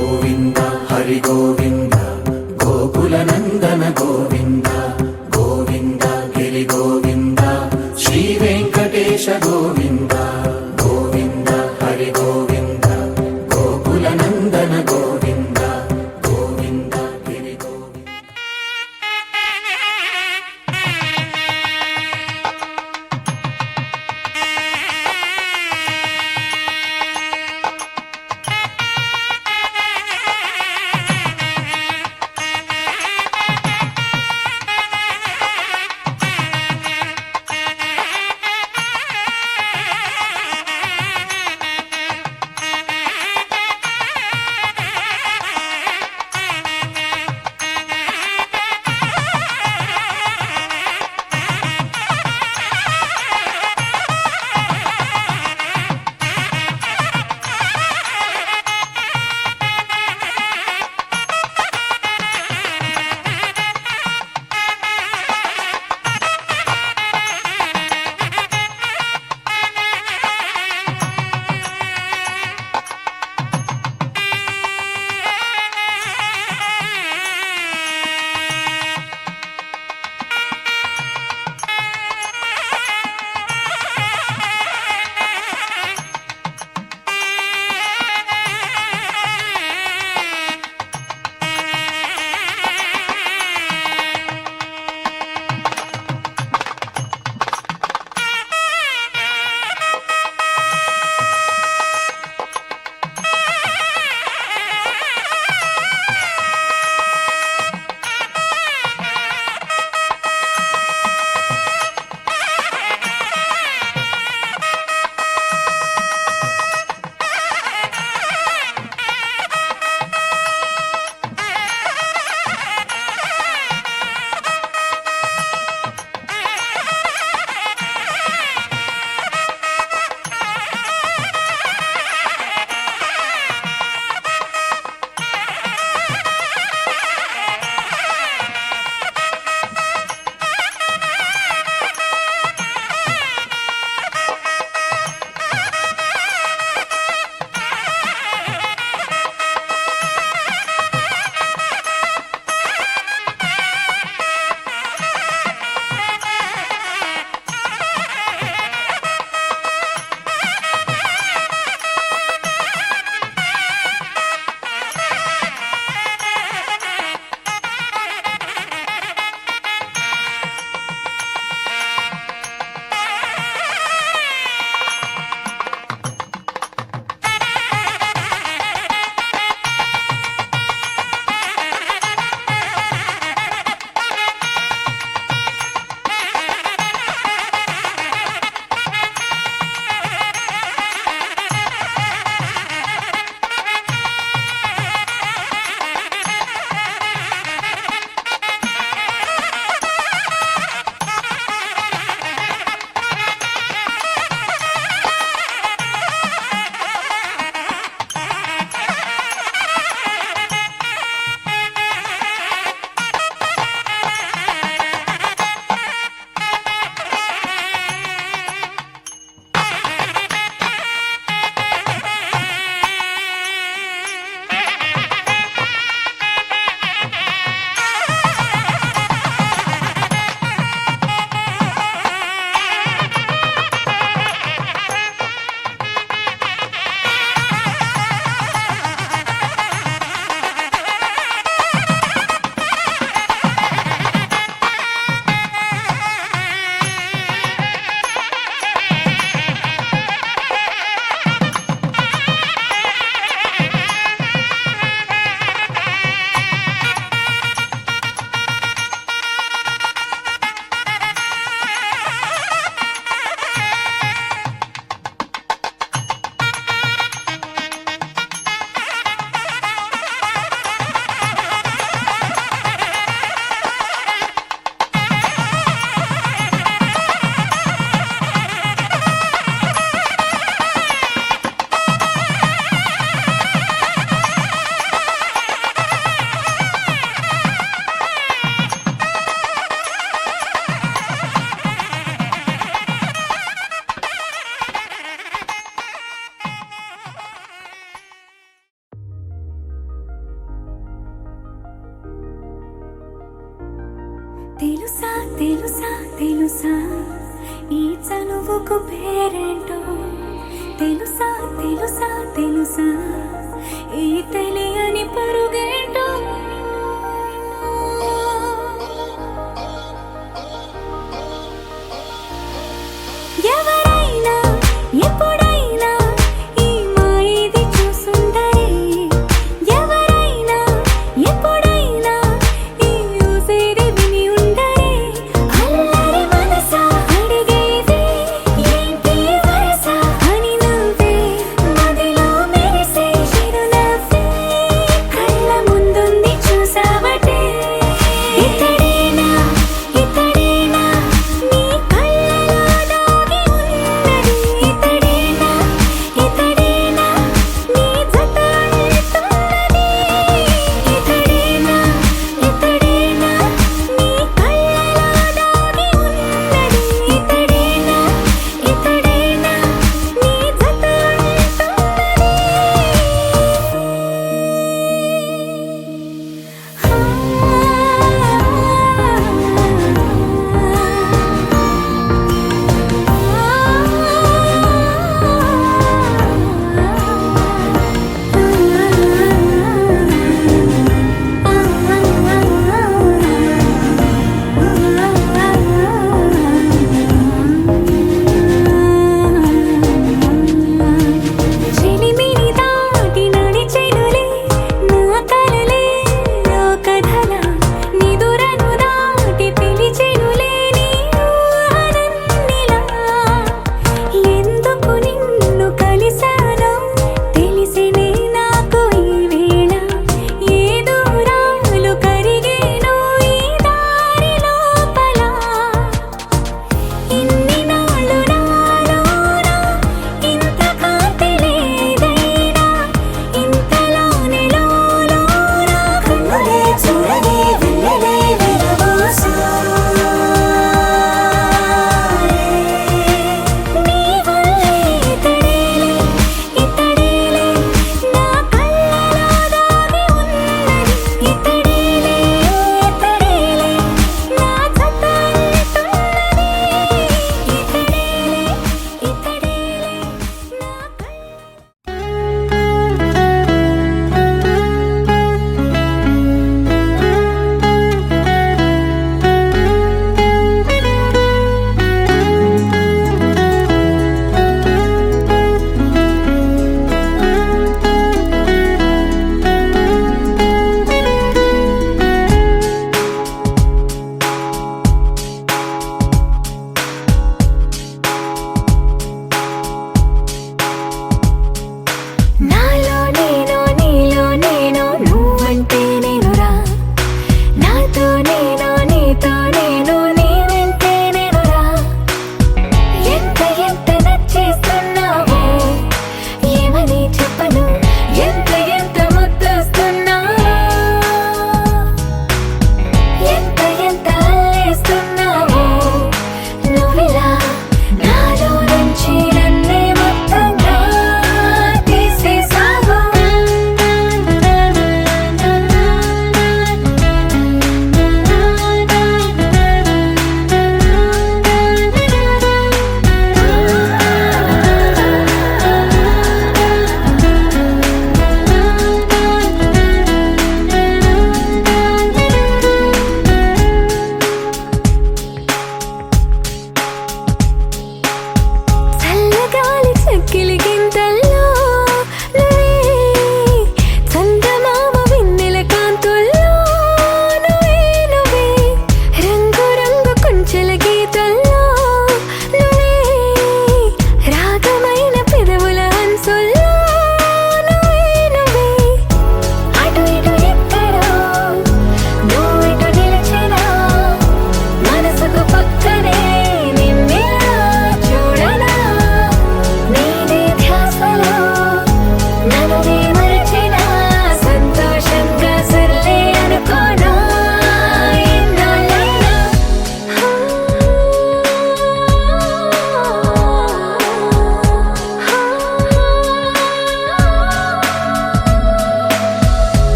గోవింద హరి గోవింద గోకుల నందన గోవింద గోవింద గిరి గోవింద శ్రీ వెంకటేశ గోవింద గోవింద హరి గోవింద గోకుల నందన గోవింద గోవింద గిరి గోవింద. తెలుసా తెలుసా తెలుసా ఈ చనువుకు పేరేంటో తెలుసా తెలుసా తెలుసా ఈ తెలియని పరుగేంటో ఎవరైనా ఎప్పుడైనా ఈ మాయది చూసుండరే ఎవరైనా ఎప్పుడైనా ఈ ఊసేది విని ఉండరే అల్లరి మనసా అడిగేది ఏంటి వరస అని నవ్వే మదిలో మెరిసే చిరునవ్వే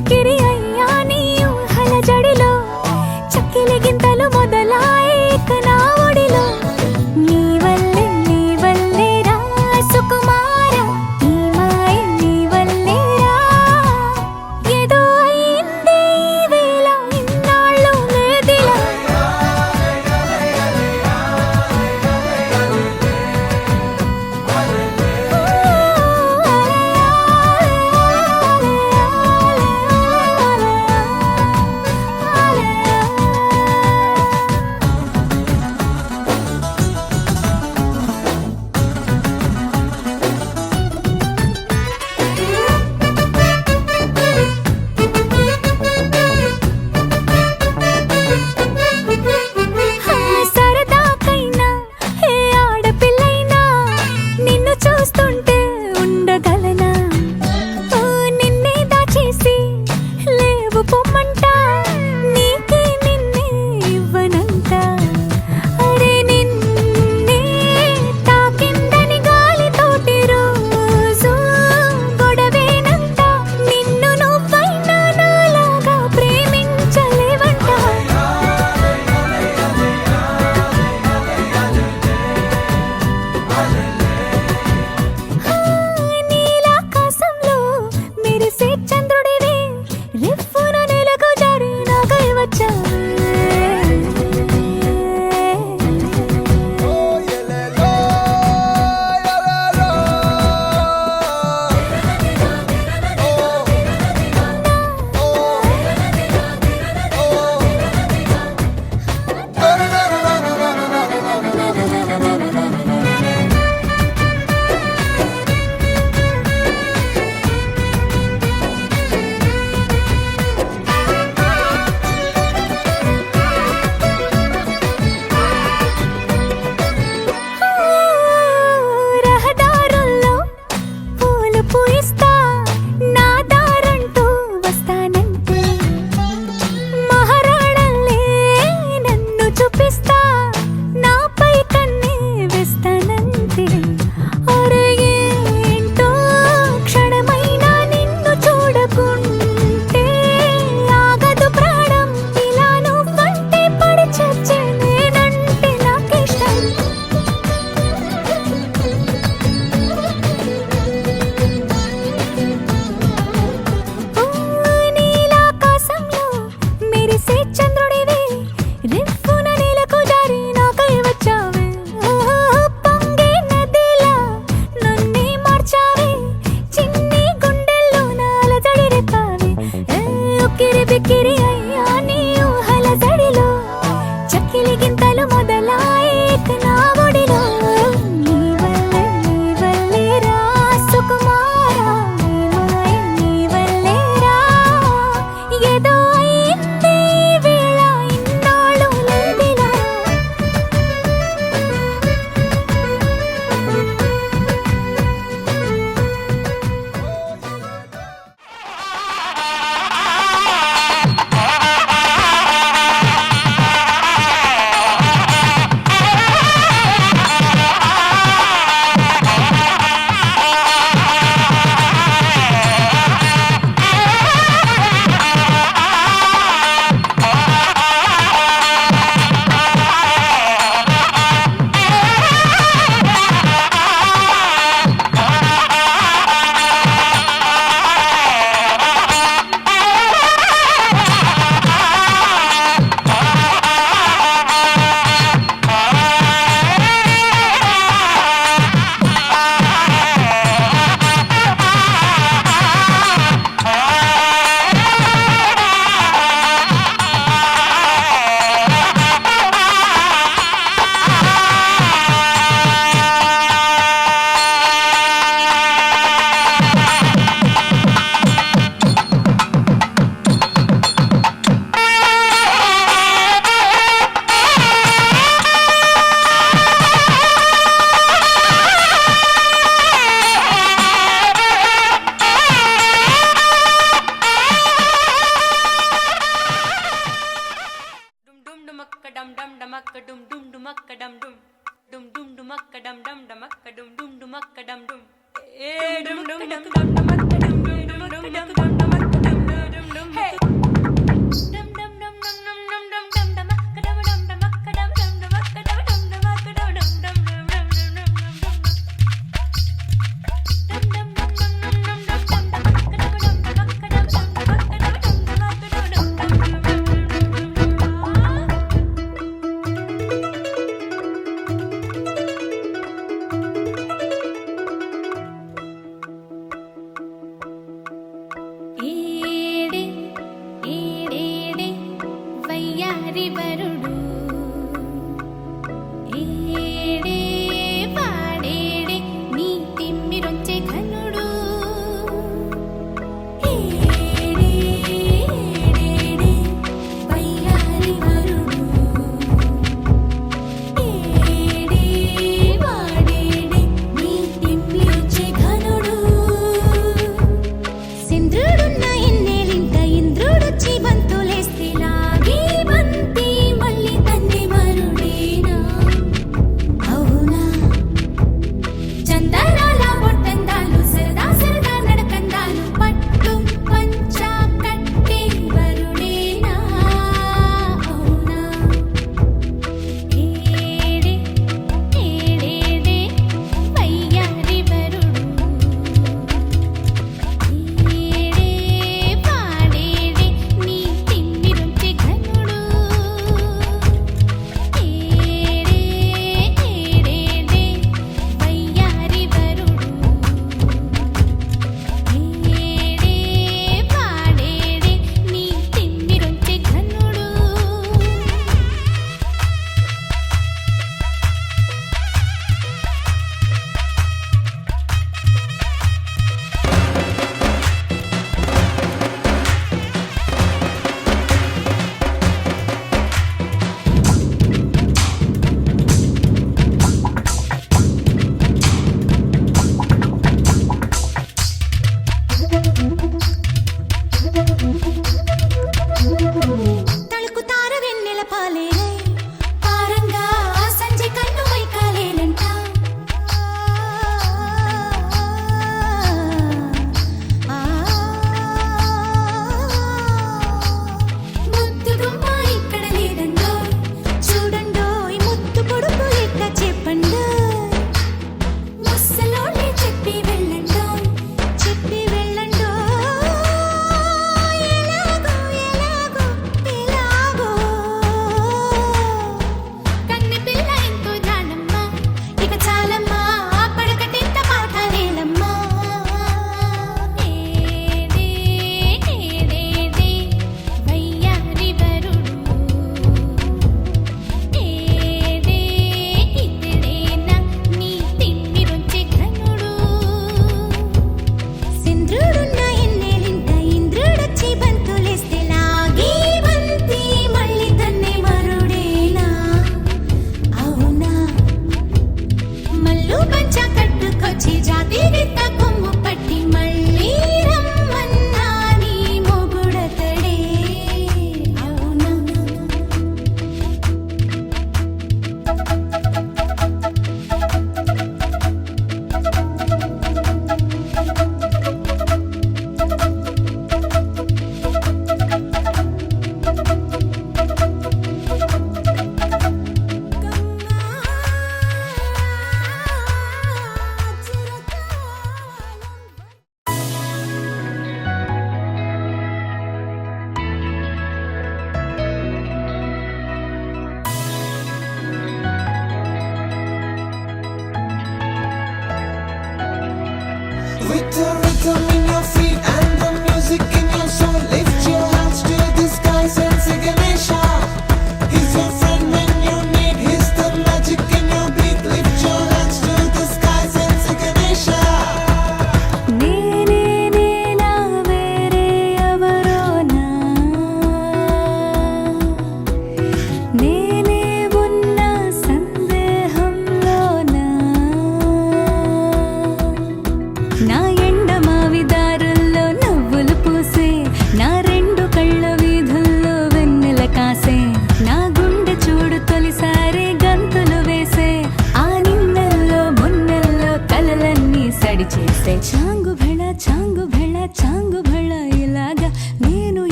బిక్కిరి అయ్యా నీ ఊహల జడిలో చక్కిలి గింతలు మొదలాయి ఇక నా ఒడిలో నీ వల్లే రా సుకుమార ఈ మాయ నీ వల్లే రా ఏదో అయింది ఈ వేళ ఇన్నాళ్ళు లేదిలా సరదాకైనా ఏ ఆడపిల్లైనా నిన్ను చూస్తుంటే ఉండగలనా ఓ నిన్నే దాచేసి లేవు పొమ్మంట నీకే నిన్నే ఇవ్వనంట అరే నిన్నే తాకిందని గాలితోటి రోజు గొడవేనంట నిన్ను నువ్వైనా నాలాగా ప్రేమించలేవంట నీలాకాశంలో మెరిసే చంద్రుడివి రివ్వున నెలకు జారి నాకై వచ్చావే రహదారుల్లో పూలు పూయిస్తా నా దారంటూ వస్తానంటే మహారాణల్లే నన్ను చూపిస్తా నాపై కన్నే వేస్తానంతే అరే ఏంటో క్షణమైనా నిన్ను చూడకుంటే ఆగదు ప్రాణం ఇలా నువ్వంటే పడి చచ్చే నేనంటే నాకిష్టం నీలాకాశంలో మెరిసే చంద్రుడివి రివ్వున నెలకు జారి నాకై వచ్చావే పొంగే నదిలా నన్నే మార్చావే చిన్ని గుండెల్లో నాలజడి రేపావే ఉక్కిరి బిక్కిరి అయ్యా నీ ఊహల జడిలో చక్కిలి గింతలు మొదలాయి ఇక నా ఒడిలో నీ వల్లే రా సుకుమార ఈ మాయ నీ వల్లే రా ఏదో అయింది ఈ వేళ ఇన్నాళ్ళు లేదిలా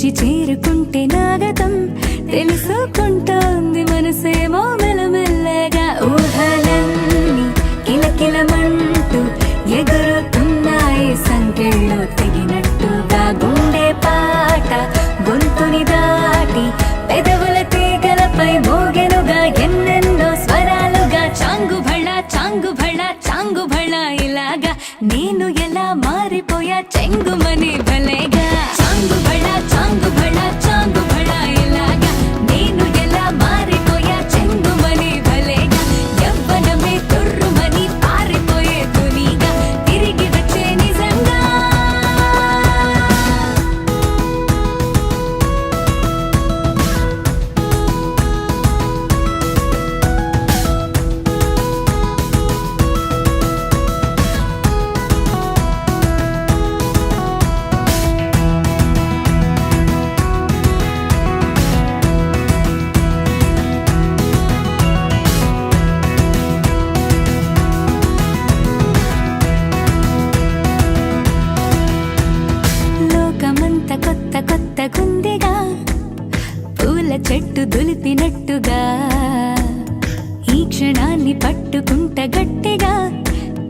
వచ్చి చేరుకుంటే నాగతం తెలుసుకుంటోంది మనసేమో మెల్లమెల్లగా ఊహలన్నీ కిలకిలమంటూ ఎగురుతున్నాయి సంకెళ్ళు తెగినట్టుగా గుండె పాట గొంతుని దాటి పెదవుల తీగలపై మోగెనుగా ఎన్నెన్నో స్వరాలుగా చాంగుభళ చాంగుభళ చాంగుభళ ఇలాగా నేను ఎలా మారిపోయా చెంగుమని భలేగా చాంగుభళ చాంగుభళ చాంగుభళ ఇలాగా నేను ఎలా మారిపోయా చెంగుమని భలేగా యవ్వనమే తుర్రుమని పారిపోయే తునిగా తిరిగి వచ్చే నిజంగా లోకమంత కొత్త కొత్త గుందిగా పూల చెట్టు దులిపినట్టుగా ఈ క్షణాన్ని పట్టుకుంట గట్టిగా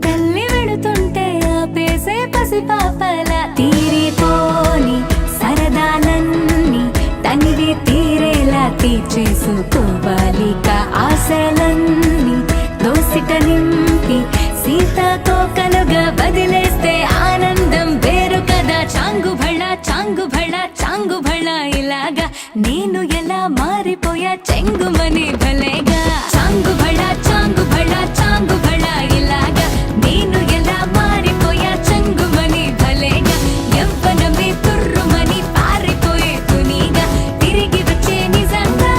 తల్లి వెడుతుంటే ఆపేసే పసిపాపల తీరిపోని సరదాలన్నీ తనివి తీరేలా తీర్చేసుకోవాలిక ఆశలన్నీ దోసిట నింపి సీతాకోకలుగా వదిలేస్తే ఆనందం వేరు కదా చాంగుభళ చాంగుభళ చాంగుభళ ఇలాగా నేను ఎలా మారిపోయా చెంగుమని భలేగా చాంగుభళ చాంగుభళ చాంగుభళ ఇలాగా నేను ఎలా మారిపోయా చెంగుమని భలేగా యవ్వనమే తుర్రుమని పారిపోయే తునిగా తిరిగి వచ్చే నిజంగా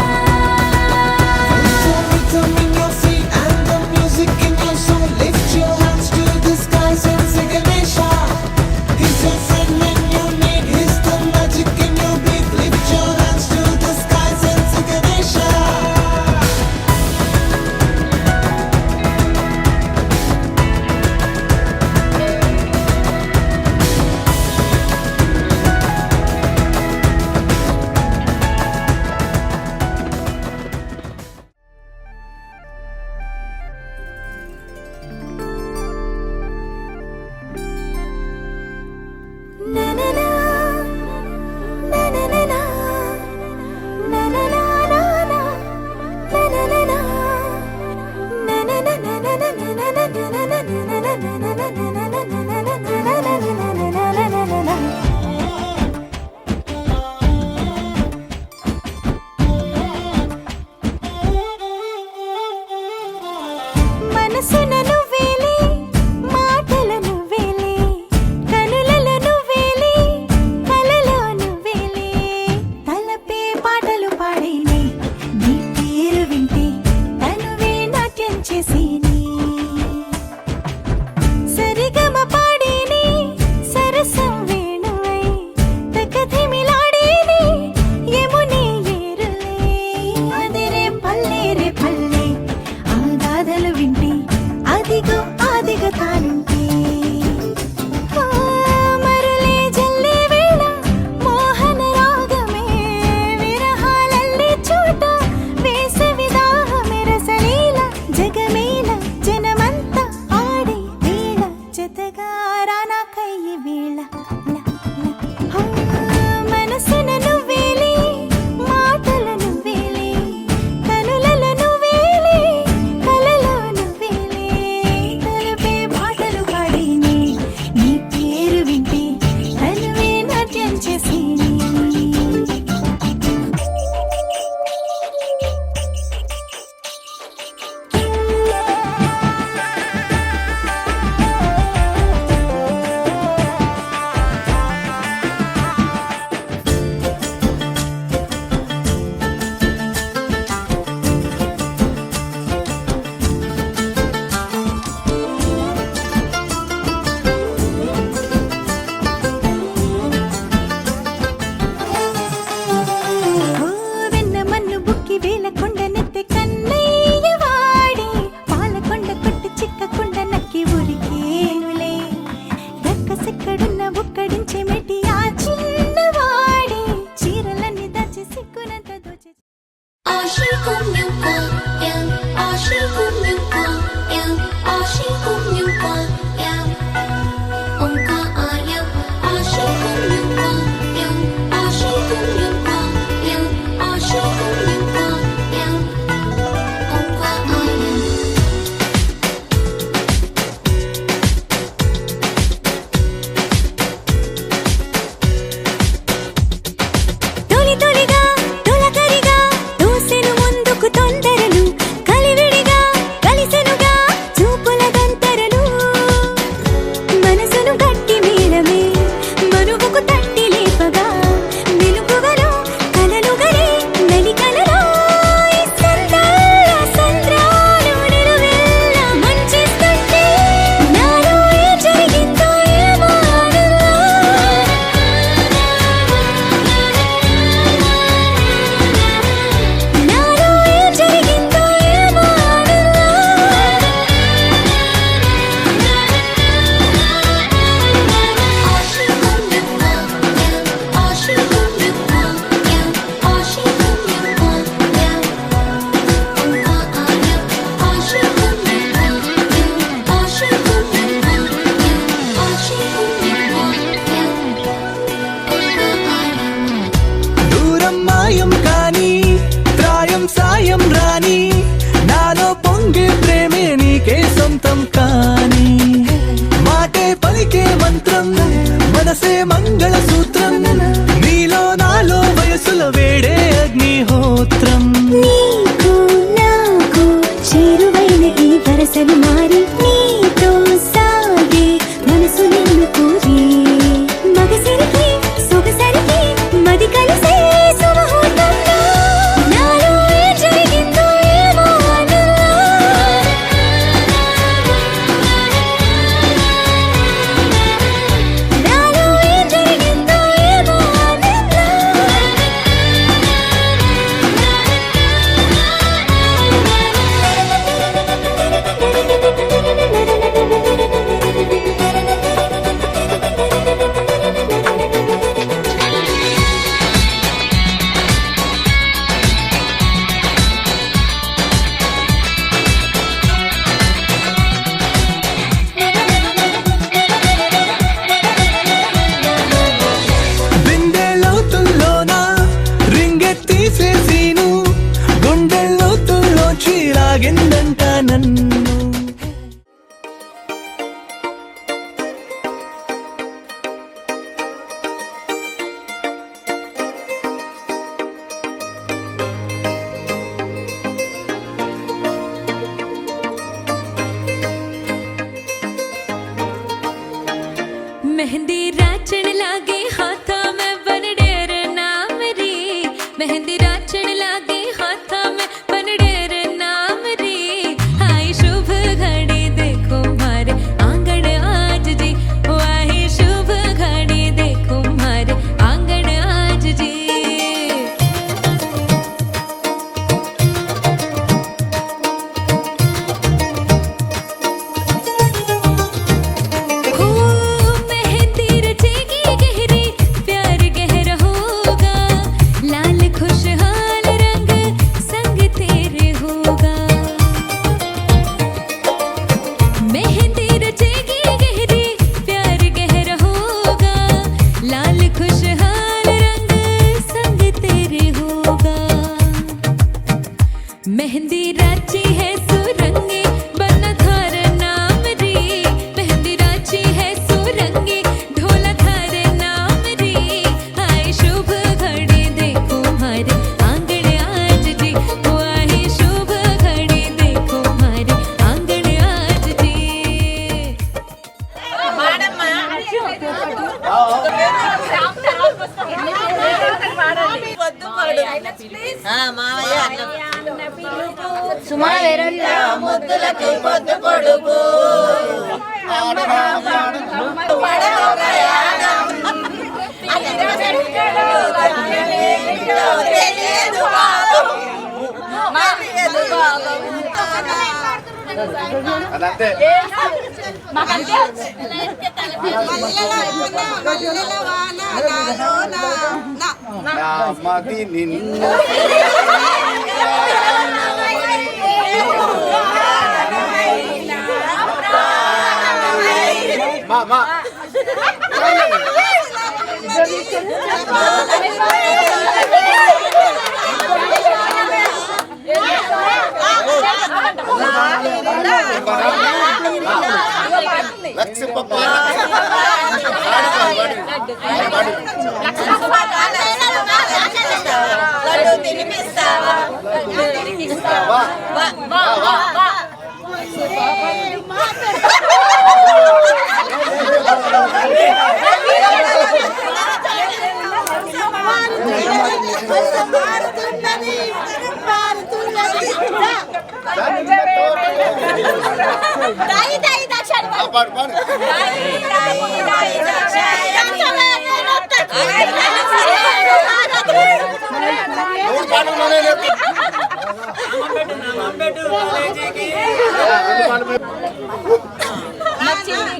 Rhythm in your feet and the music in your soul. Lift your hands to the skies and say Ganesha. He's your friend when you need. He's the magic in your beat. Lift your hands to the skies and say Ganesha. మంగళ సూత్రం నీలో నాలో వయసుల వేడే అగ్నిహోత్రం నీకు నాకు చేరువైన ఈ వరసలు మారి నీతో సాగే మనసు నిన్ను కోరి మగసరికి సొగసరికి మది కలిసే సుముహూర్తంలో నాలో ఏం జరిగిందో ఏమో ఆనందం. నాలో ఏం జరిగిందో ఏమో బిందెలోతుల్లోన రింగెత్తీసేసీను గుండెల్లోతుల్లోంచి లాగిందంట నన్ను मेहंदी राचण लागे हाथा में बन डेर नाम रे मेहंदी राचण लागे हाथा में बन डेर नाम रे आई शुभ घड़ी देखो मारे आंगन आज जी ओ आई शुभ घड़ी देखो मारे आंगन आज जी हो मेहंदी रचेगी गहरी प्यार गहरा होगा लाल खुशहाल रंग संग तेरे होगा मेहंदी रचेगी गहरी प्यार गहरा होगा लाल खुशहाल रंग संग तेरे होगा मेहंदी राची है सुरंगे बना थार नाम रे मेहंदी राची है सुरंगे ढोला थार नाम रे आए शुभ घड़ी देखो मारे आंगन आज जी ओ आए शुभ घड़ी देखो मारे आंगन आज जी సుమా వేరే ముద్దులకి పొద్దు పొడుపు మది నిన్ను మా లక్ష్య పప్ప పాడు పాడు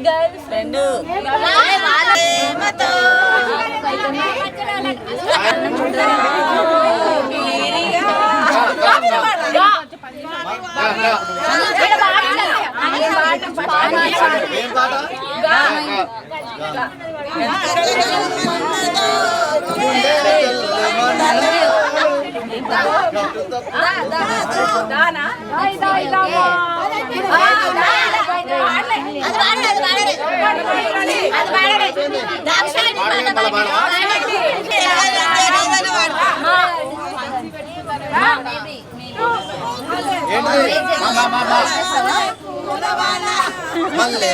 గర్ల్ ఫ్రెండ్ దానా మల్లె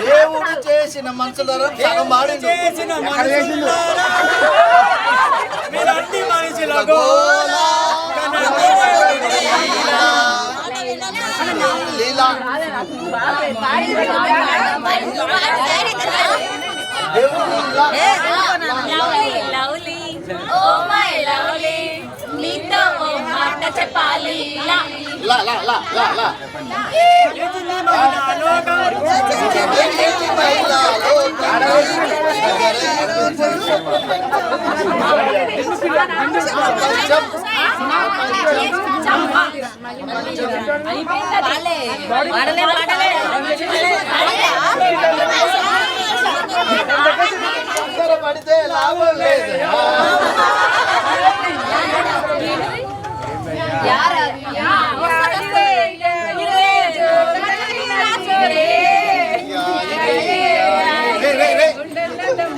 దేవుడు చేసిన మనుషులను సగం మాడిండు. లీలా చెప్పాలి లా లా లా లా లా పడితే లాభం లేదు.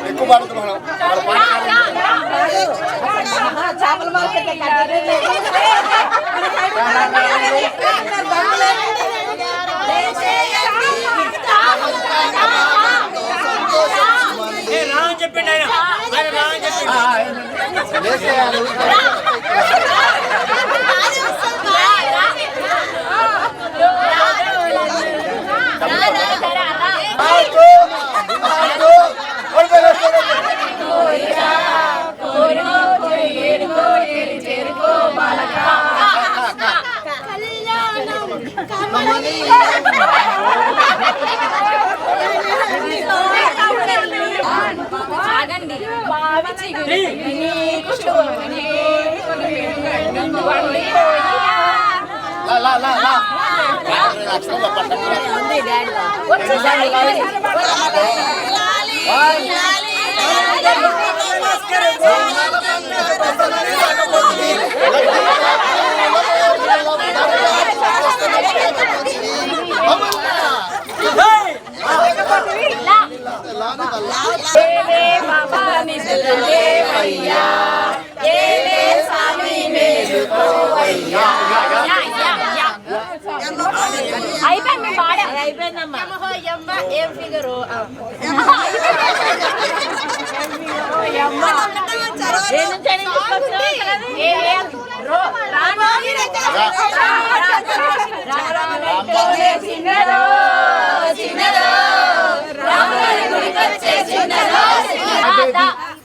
ఎక్కువ పడుతున్నాం చేపల మార్కెట్ చెప్పిండి ఆయన వేసేయాలి. అయిపోయింది పాడ అయిపోయిందమ్మా ఏం ఫిగరు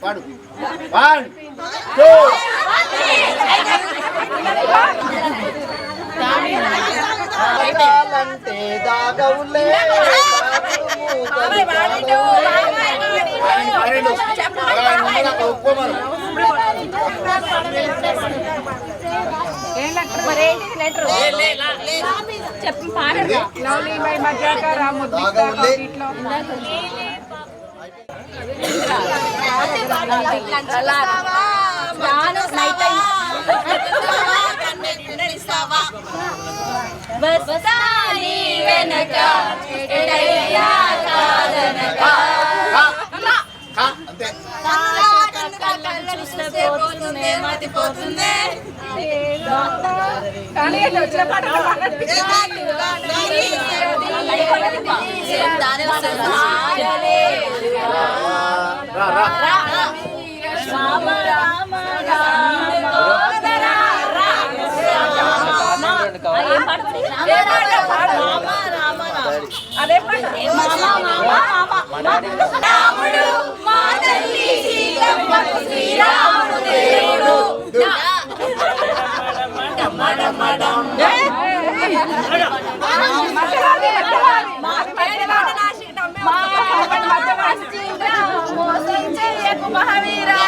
పాడు 1 2 అంటే దాగవులే ఏం లెక్క మరేంటి లెటర్ చెప్పి పాడరా లవ్లీ బై మజాక రాముద్దిక కాకిట్లో బస్తాని వెనక ఎడయ్యా కాదనక అంతే చూస్తే పోతుంది మతిపోతుంది కానీ వచ్చిన పాట అదే పాట రాముడు మా తల్లి సీతమ్మకు శ్రీరాముడు దేవుడు మోసం చెయ్యకు మహావీరా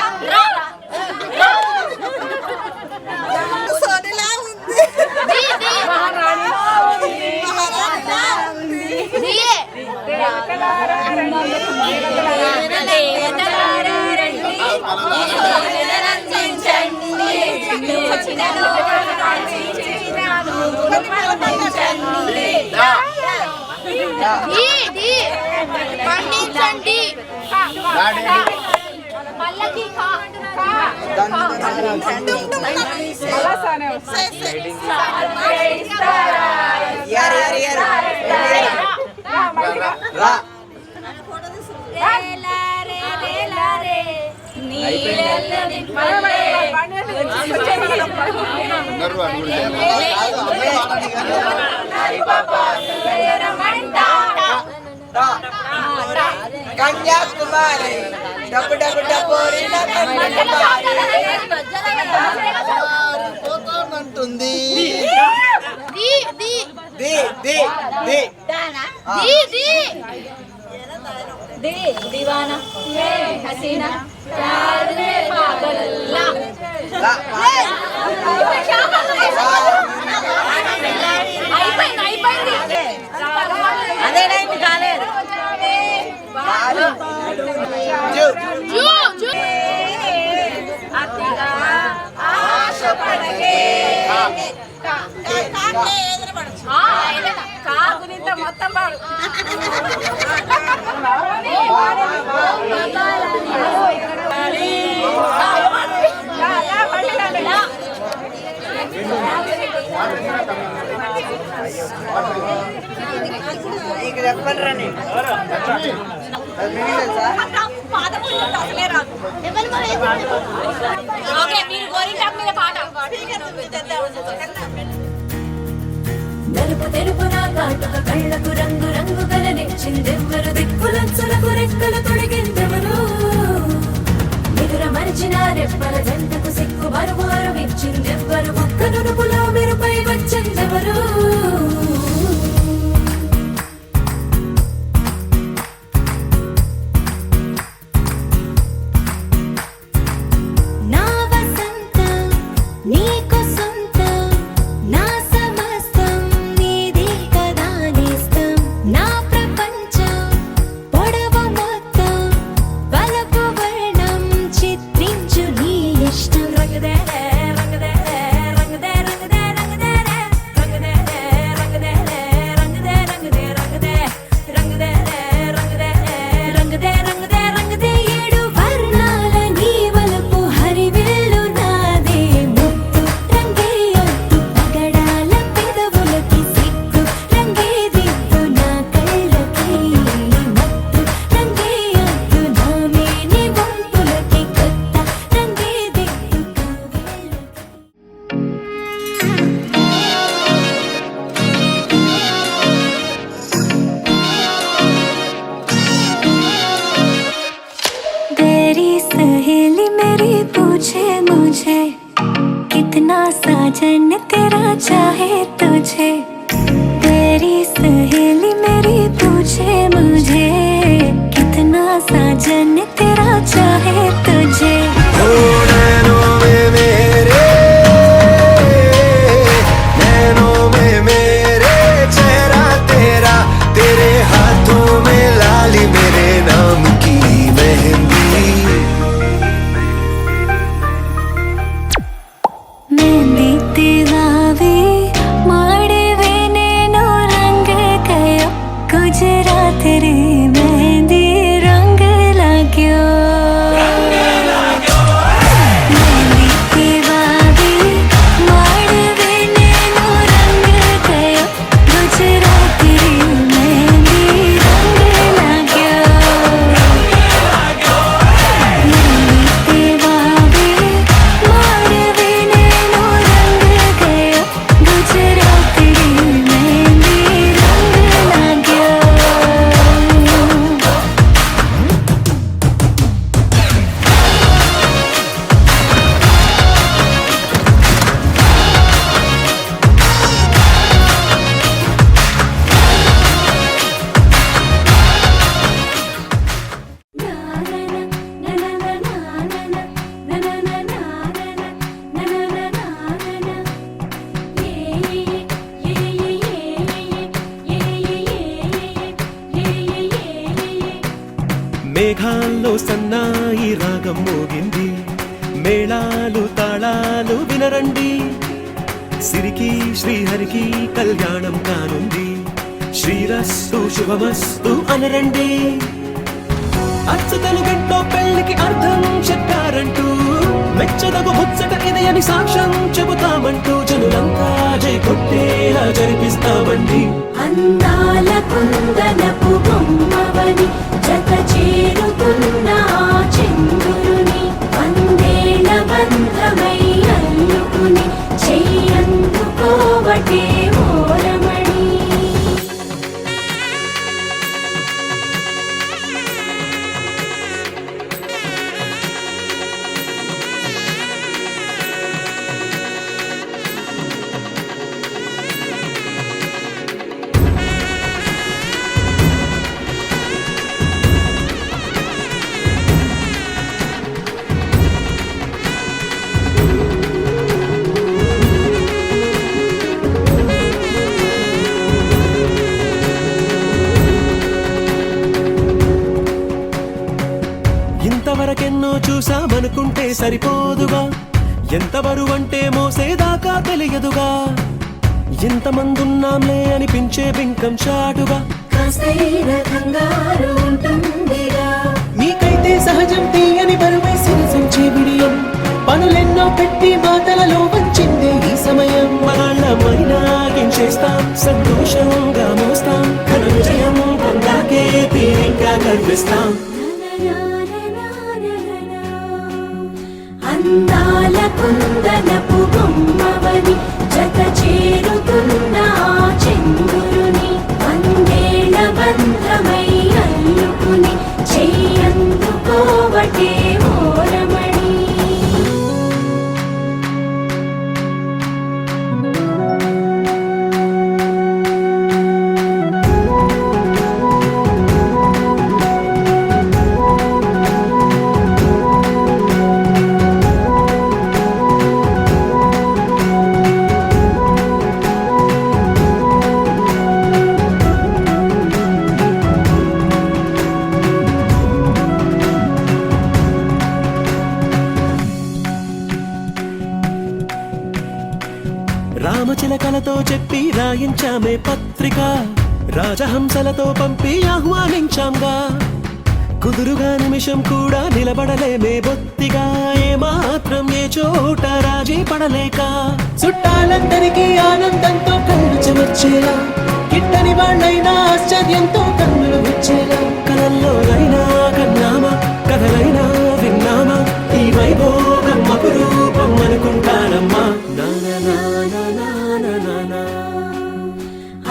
పండించండి పల్లకి కన్యాకుమారి డబ్బు డబ్బు డబ్బోరి పోతానంటుంది दीवाना हसीना प्यार में पागल అదేనైంది కాలేదు కాకునింత మొత్తం పాడు నీకు చెప్పండి రండి నలుపు తెలుపున కాటుక కళ్ళకు రంగు రంగు గలనిచ్చిందెవ్వరు దిక్కులచ్చులకు రెక్కలు తొడిగిందెవరు నిదుర మరిచిన రెప్పల జంటకు సిక్కు బరువారు ఇచ్చిందెవ్వరు ఒక్క నునుపులో మెరుపై వచ్చిందెవరు साजन तेरा चाहे तुझे तेरी सहेली मेरी पूछे मुझे कितना साजन तेरा चाहे तुझे సన్నాయి రాగం మోగింది, మేళాలు తాళాలు వినరండి, సిరికి శ్రీహరికి కళ్యాణం కానుంది, శ్రీరస్తు శుభమస్తు అనరండి. అచ్చు తెలుగింటో పెళ్లికి అర్థం చెప్పారంటూ, మెచ్చదగు ముచ్చట ఇది అని సాక్ష్యం చెబుతామంటూ, జనులంతా జై కొట్టేలా జరిపిస్తామండి. అందాల కుందనపు బొమ్మవని జత చేరుతున్న ఆ చంద్రుని, వందేళ్ల బంధమై అల్లుకుని చెయ్యందుకోవటే ఓరమణి. ఇంతవరకెన్నో చూసామనుకుంటే సరిపోదుగా, ఎంత బరువంటే మోసేదాకా తెలియదుగా, ఇంతమందున్నాంలే అనిపించే బింకం చాటుగా, కాస్తైన కంగారు ఉంటుందిగా. మీకైతే సహజం తీయని బరువై సిరసించే బిడియం, పనులెన్నో పెట్టి మాటలలో వంచిందే ఈ సమయం. మనాళ్ళమైనా గించేస్తాం, సంతోషంగా మోస్తాం, ఘనవిజయం పొందాకే తీరిగ్గా గర్విస్తాం. అందాల కుందనపు బొమ్మవని జత చేరుతున్న ఆ చంద్రుని, వందేళ్ల బంధమై అల్లుకుని చెయ్యందుకోవటే ఓరమణి. రామచిలకలతో చెప్పి రాయించామే పత్రిక, రాజహంసలతో పంపి ఆహ్వానించాంగా, కుదురుగా నిమిషం కూడా నిలబడలేమే బొత్తిగా, ఏమాత్రం ఏ చోట రాజీ పడలేక, చుట్టాలందరికీ ఆనందంతో కళ్ళు చెమర్చేలా, కిట్టని వాళ్ళైనా ఆశ్చర్యంతో కన్నులు వచ్చేలా, కలల్లోనైనా కన్నామా కథలైనా విన్నామా, ఈ వైభోగం అపురూపం అనుకుంటానమ్మా.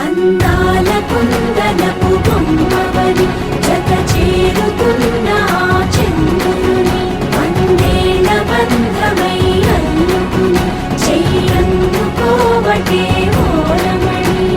అందాల కుందనపు బొమ్మవని జత చేరుతున్న ఆ చంద్రుని, వందేళ్ల బంధమై అల్లుకుని చెయ్యందుకోవటే ఓరమణి.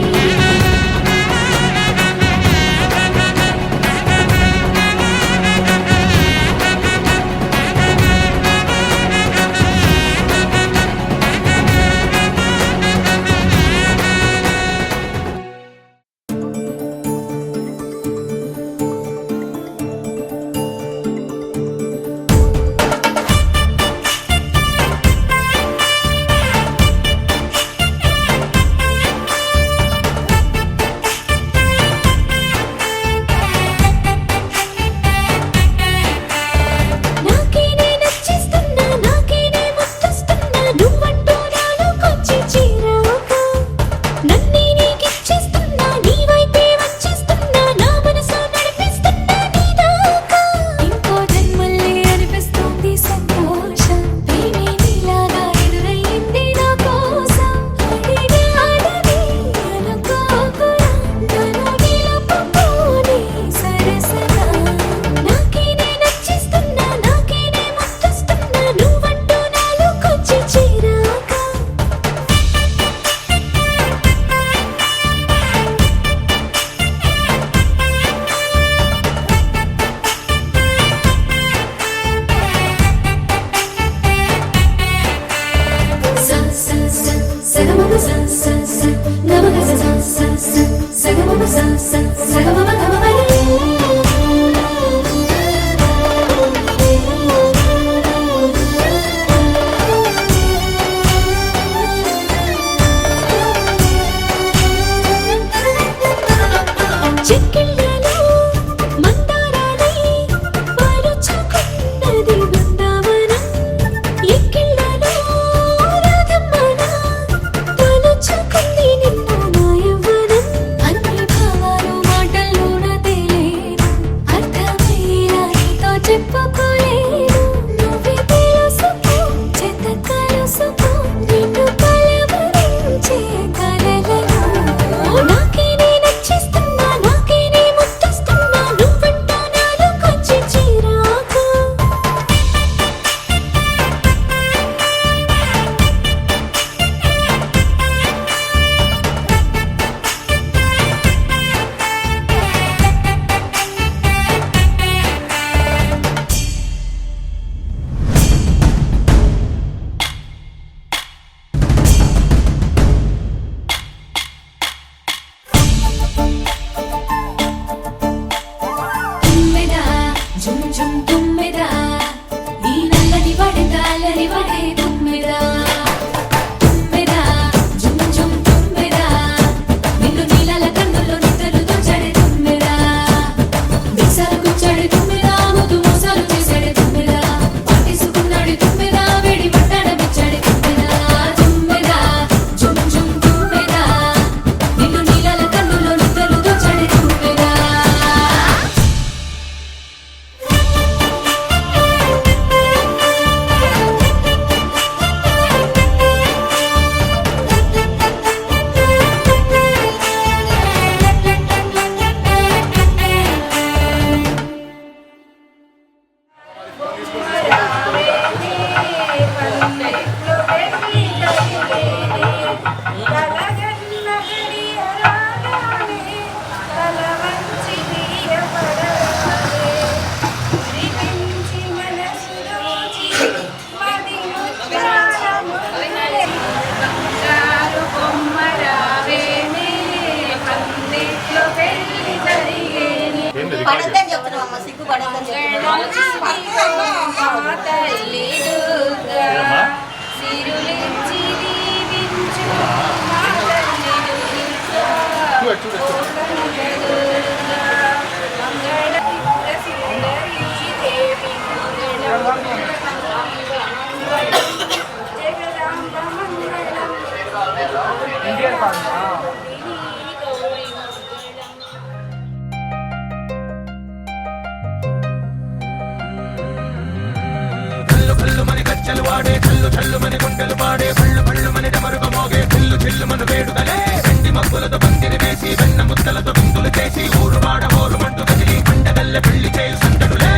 గజ్జలు వాడే చల్లు చల్లు మని గుండెలు పాడే పళ్ళు పళ్ళు మని డమరుగ మోగే చిల్లు చిల్లు మన వేడుదలే వెండి మబ్బులతో పందిరి వేసి వెన్న ముద్దలతో విందులు చేసి ఊరు వాడ ఊరు మంటు కదిలి పండగల్లె పెళ్లి చేయు సందడులే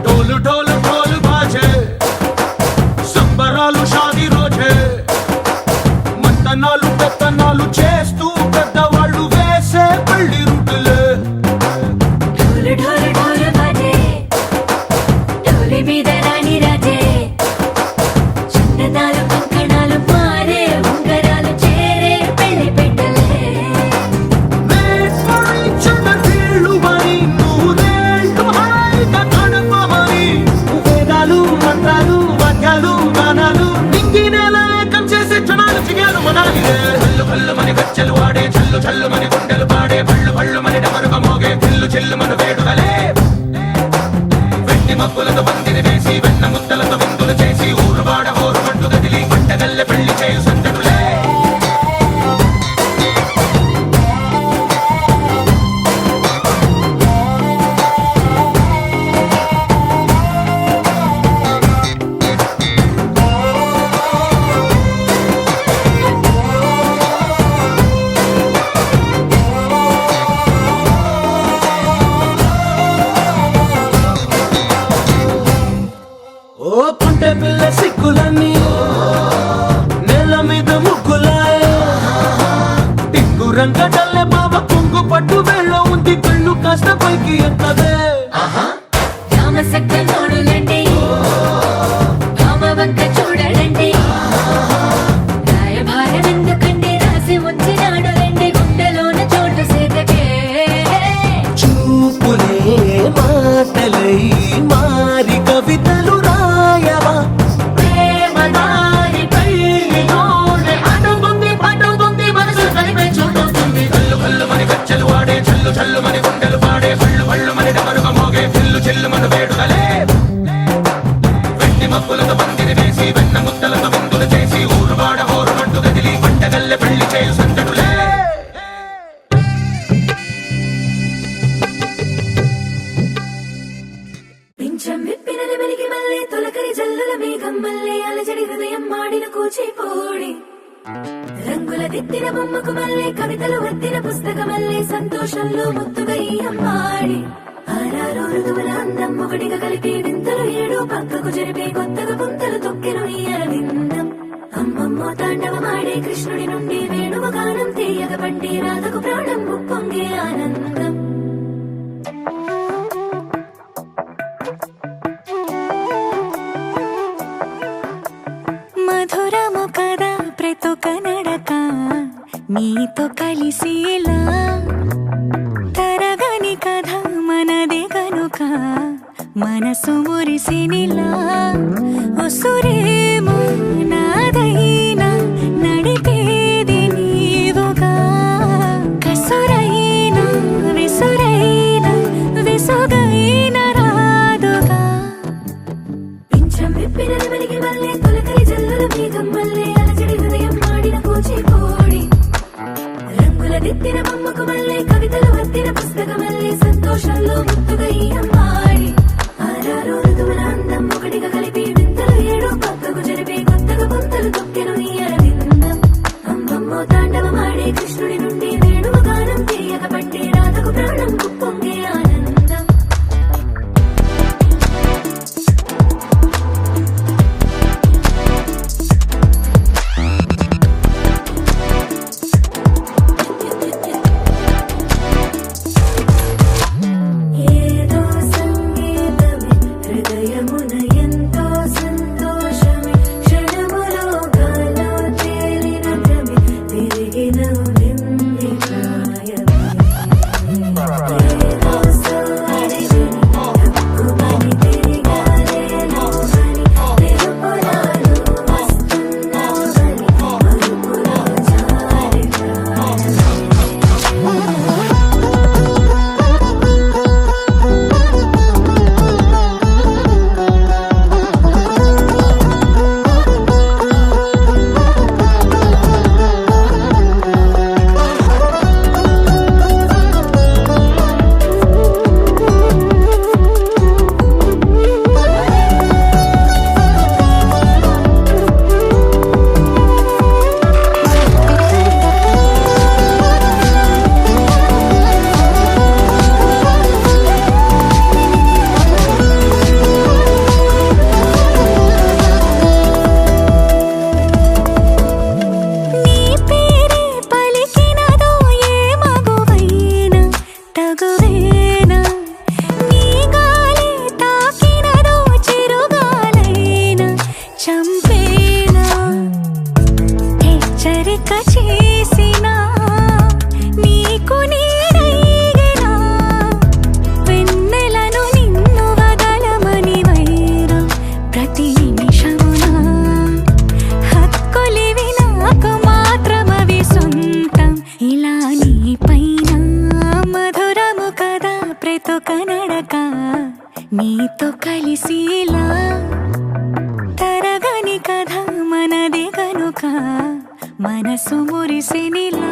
డోలు డోలు డోలు బాజే సంబరాలు షాదీ రోజే మంతనాలు పెత్తనాలు చేస్తూ పెద్దవాళ్ళు వేసే పెళ్లి రూటులే ढोल ढोल ढोल बाजे ढोली మీద రాణి రాజే చందనాలు కంకణాలు మారే ఉంగరాలు చేరే పెళ్లి పెట్టలే వీళ్ళు మరి నూరేళ్ళు హాయిగా గడపమని వేదాలు మంత్రాలు వాక్యాలు గానాలు నింగి నేల ఏకం చేసే క్షణాలు చిగాలు మనాలిలే కళ్ళు కళ్ళు మని గజ్జలు వాడే చల్లు చల్లు మని గుండెలు పాడే పళ్ళు పళ్ళు మని డమరుగ మోగే చిల్లు చిల్లు మన వేడుదలే వెండి మబ్బులతో పందిరి వేసి వెన్న ముద్దలతో విందులు చేసి ఊరు వాడ ఊరు మంటు గదిలి పంటగల్లె పెళ్లి చేయు సందడులే ఓ పుంటె పిల్ల సిక్కులన్నీ నేల మీద ముగ్గులాయ టింగు రంగడల్లె బాబా కొంగు పట్టు వెళ్ళ ఉంది కళ్ళు కాస్త పైకి ఎత్తదే రామ సక్క నోడులండి రామ వంక చూడడండి రాయభారం ఎందుకండి రాసి ఉంచినాడు రండి గుండెలోన చోటు సేతకే చూపులే మాటలై మారి కవితలు రాయవా ప్రేమ దారి పెళ్లిలోనే అడుగుంది పట్టుకుంది మనసు కలిపే చూడుతుంది కళ్ళు కళ్ళు మని గజ్జలు వాడే చల్లు చల్లు మని గుండెలు పాడే పళ్ళు పళ్ళు మని డమరుగ మోగే చిల్లు చిల్లు మన వేడుదలే వెండి మబ్బులతో పందిరి వేసి వెన్న ముద్దలతో విందులు చేసి ఊరు వాడ ఊరు మంటు గదిలి పంటగల్లె పెళ్లి చేయు సందడులే పింఛం విప్పినది వెలిగి మల్లే తొలకరి జల్లుల మేఘం మల్లే అలజడి హృదయం మాడిన కూచిపోడి రంగుల దిద్దిన బొమ్మకు మల్లే కవితలు వత్తిన పుస్తకమల్లే సంతోషంలో ముద్దుగా ఈ అమ్మాడి ఆరారు ఋతువుల అందం ఒకటిగా కలిపి వింతలు ఏడు పక్కకు జరిపే కొత్తగా పుంతలు తొక్కెను ఈ అరవిందం అమ్మమ్మో తాండవమాడే కృష్ణుడి నుండి వేణువ గానం తీయగ పండి రాధకు ప్రాణం ఉప్పొంగే ఆనందం మధురము కదా ప్రతొక నడక నీతో కలిసేలా తరగని కథ మనదే కనుక మనసు మురిసినిలా ఉసురేమో నాదైనా నడిపేది నీవుగా కసురైనా విసురైనా విసుగైన రాదుగా పింఛం విప్పినది వెలిగి మల్లే తొలకరి జల్లుల మేఘం మల్లే అలజడి హృదయం మాడిన కూచిపోడి రంగుల దిద్దిన బొమ్మకు మల్లే కవితలు వత్తిన పుస్తకమల్లే సంతోషంలో ముద్దుగా ఈ అమ్మాడి ఆరారు ఋతువుల అందం ఒకటిగా కలిపి వింతలు ఏడు పక్కకు జరిపే కొత్తగా పుంతలు తొక్కెను ఈ అరవిందం అమ్మమ్మో తాండవమాడే కృష్ణుడి నుండి వేణువ గానం తీయగ పండి రాధకు ప్రాణం ఉప్పొంగే ఆనందం ఏదో సంగీతమే హృదయమున ఎంతో సంతోషమే క్షణములో గాలో తేలిన భ్రమే తిరిగిన నిమ్మ నీతో కలిసిలా తరగని కథ మనదే కనుక మనసు మురిసెనిలా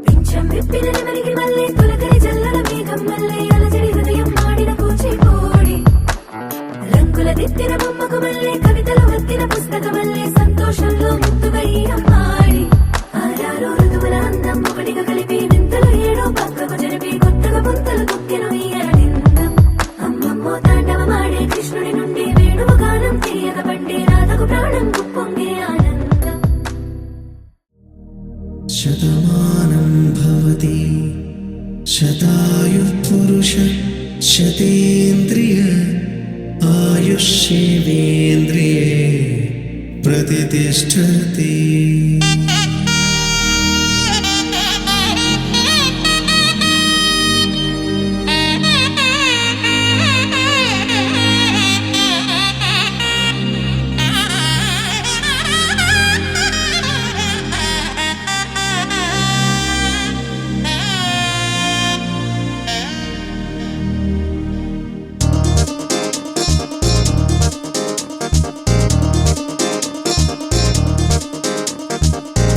పింఛం విప్పిన నెమలికి మళ్ళీ తొలకరి జల్లల మేఘం మళ్ళీ అలజడి హృదయం మాడిన కూచిపూడి రంగుల దిద్దిన బొమ్మకు మళ్ళీ కవితలు వత్తిన పుస్తక మళ్ళీ సంతోషంలో ముద్దుగా ఈరమ్మాడి ఆరారు ఋతువుల అందం ఒకటిగా కలిపి వింతలు ఏడో పక్కకు జరిపి కొత్తగా పుంతలు తొక్కెను ఈ అరవిందం అమ్మమ్మో తాండవమాడే కృష్ణుడి నుండి వేణువు గానం తీయగ పండే రాధకు ప్రాణం పొంగే ఆనందం శతమానం భవతి శతాయుః పురుష శతేంద్రియ ఆయుష్యేంద్రియే ప్రతిష్టతి.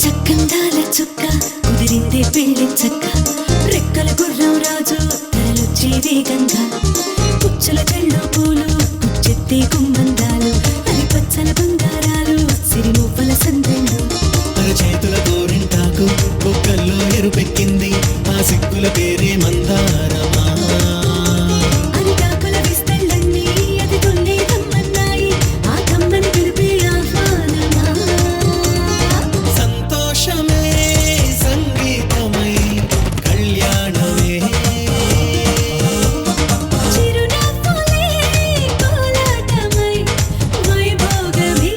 చక్కందాల చుక్క కుదిరిందే పెళ్లి చక్క రెక్కల గుర్రం రాజు తరలొచ్చే వేగంగా పుచ్చల చెళ్ళు పూలు పుచ్చెత్తే గుమ్మందాలు అవి పచ్చల బంగారాలు సిరిమూపల సందెళ్ళు చేతుల గోరింటాకు బొక్కల్లో ఎరుపెక్కింది ఆ సిక్కుల పేరే మందారమా. అరిటాకుల విస్తళ్ళన్నీ అది తొండే కమ్మన్నాయి ఆ కమ్మని పిలిపే ఆహ్వానమా సంతోషమే సంగీతమై కళ్యాణమే చిరునవ్వులే కోలాటమై వైభోగమే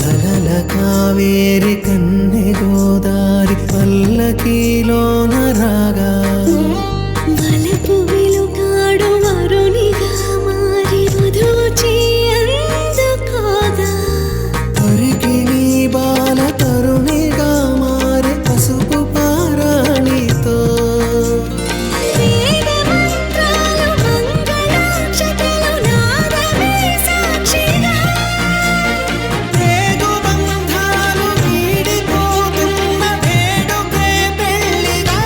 కలల కావేరి కన్నె గోదారి పల్లకీలోన రాగా వలపు వెలుగాడు వరునిగా మారి వధూచి అందుకోగా పరికిణి బాల తరుణిగా మారి పసుపు పారాణితో వేద మంత్రాలు మంగళాక్షతలు నాదమే సాక్షిగా రేగు బంధాలు వీడిపోతున్న వేడుకే పెళ్లిగా.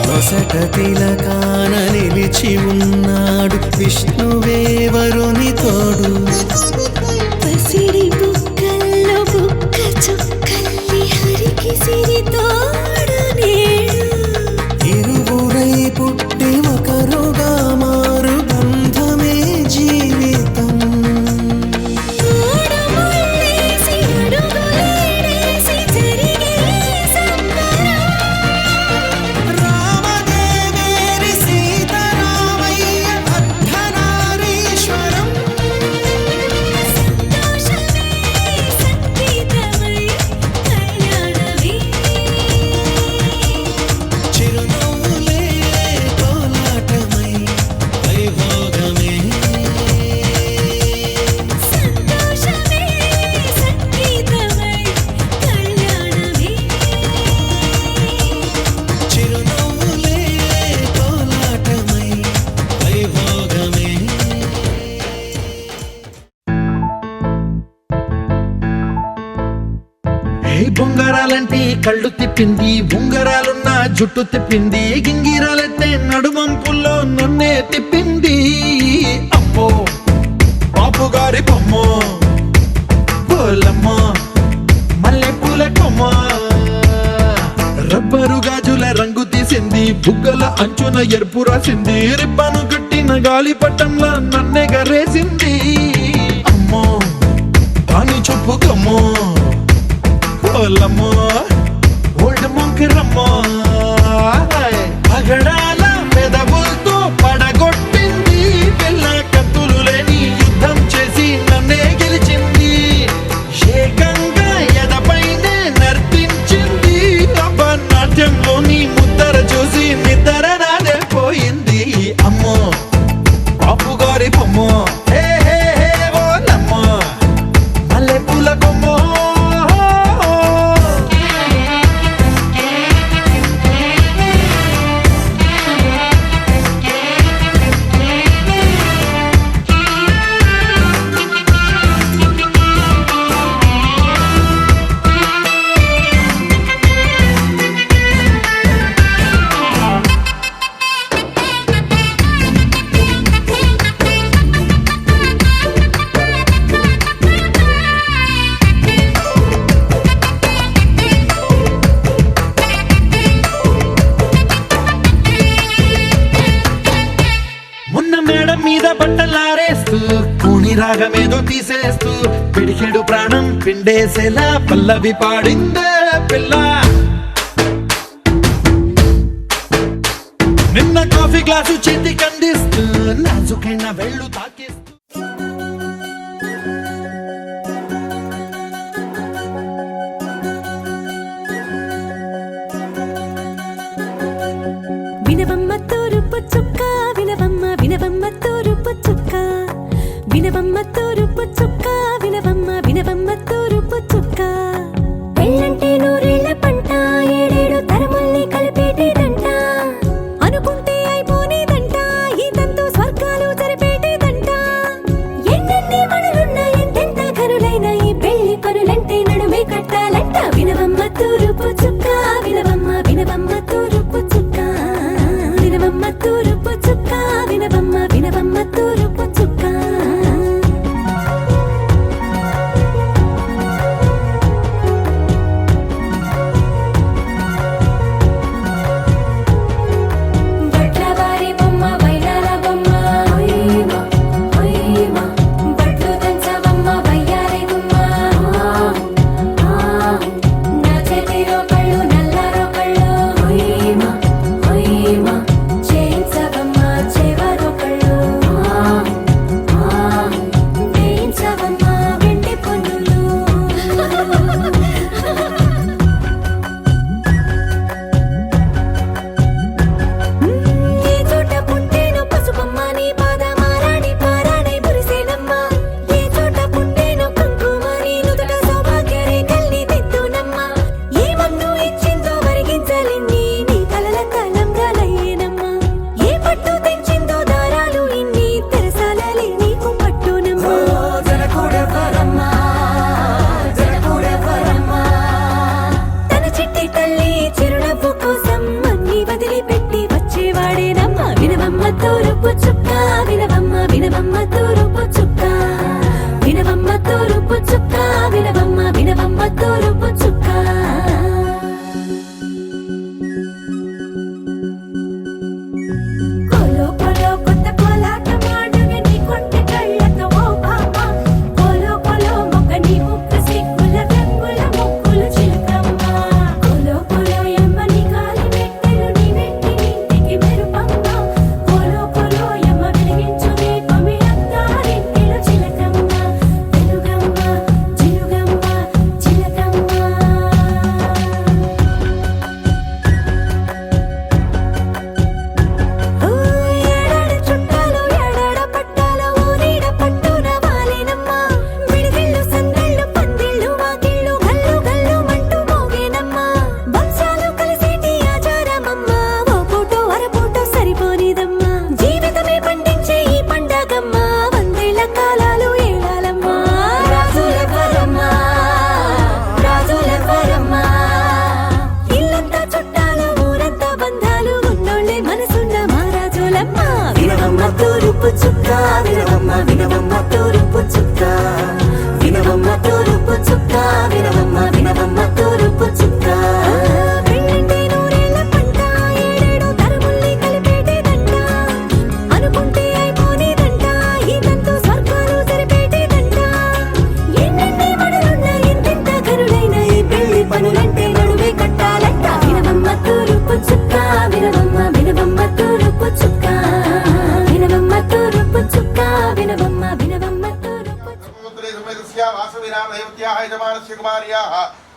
వసట తిలకాన నిలిచి ఉన్నాడు విష్ణువే వరుని తోడు. పసిడి బుక్కల్లో బుక్క చుక్కల్లి హరికి సిరి తోడు నేడు ఇరువురై పుట్టి ఒకరుగా మారు బంధమే జీవితం. మూడు ముళ్ళేసి అడుగులేసి జరిగే సంబరం రామదేవేరి సీతారామయ్య అర్ధనారీశ్వరం. సంతోషమే సంగీతమై కళ్యాణమే చిరునవ్వులే కోలాటమై వైభోగమే సంతోషమే సంగీతమై కళ్యాణమే చిరునవ్వులే కోలాటమై వైభోగమే. బొంగరాలంటే కళ్ళు తిప్పింది ఉంగరాలున్న జుట్టు తిప్పింది గింగిరాలంటే నడుమంపుల్లో నన్నే తిప్పింది. అబ్బో బుగ్గల అంచున ఎరుపు రాసింది, రిబ్బను కట్టిన గాలి పట్టంలా నన్నెగరేసింది. అమ్మో దాని చెప్పు కమ్మో, ఓలమ్మో ఓల్డ్ మొంకిరమ్మో, పగడాల పెదవులతో పడగొట్టింది. పిల్ల కత్తులు లేని యుద్ధం చేసి నన్నే గెలిచింది. ఏకంగా ఎదపైనే నర్తించింది. నాట్యంలోని ముద్దర చూసి నిద్ర నాదే పోయింది. అమ్మో పాపు గారి బొమ్మో, హే హే హే ఓలమ్మో మల్లె పూల కొమ్మో. మొన్న మేడ మీద బట్టలారేస్తూ కూని రాగమేదో తీసేస్తూ పిడికెడు ప్రాణం పిండేసేలా పల్లవి పాడిందే పిల్ల. నిన్న కాఫీ గ్లాసు చేతి కందిస్తూ నాజుకైన వెళ్ళు తాకేస్తూ వినవమ్మ తూరుపు చుక్క, వినవమ్మ వినవమ్మ తూరుపు చుక్క, వినవమ్మ తూరుపు చుక్క, వినవమ్మ వినవమ్మ తూరుపు చుక్క. పెళ్ళంటే నూరేళ్ల పంట, ఏడేడు తరముల్ని కలిపేటేదంట. అనుకుంటే అయిపోనేదంట, ఈ తంతు స్వర్గాలు జరిపేటేదంట. ఎన్నెన్ని మనులున్నా ఎంతెంత కరులైన ఈ పెళ్లి పనులంటే నడుమే కట్టాలంట. వినవమ్మ తూరుపు చుక్క, వినవమ్మ వినవమ్మ తూరుపు చుక్క, వినవమ్మ తూరుపు చుక్క, వినవమ్మ వినవమ్మ తూరుపు చుక్క.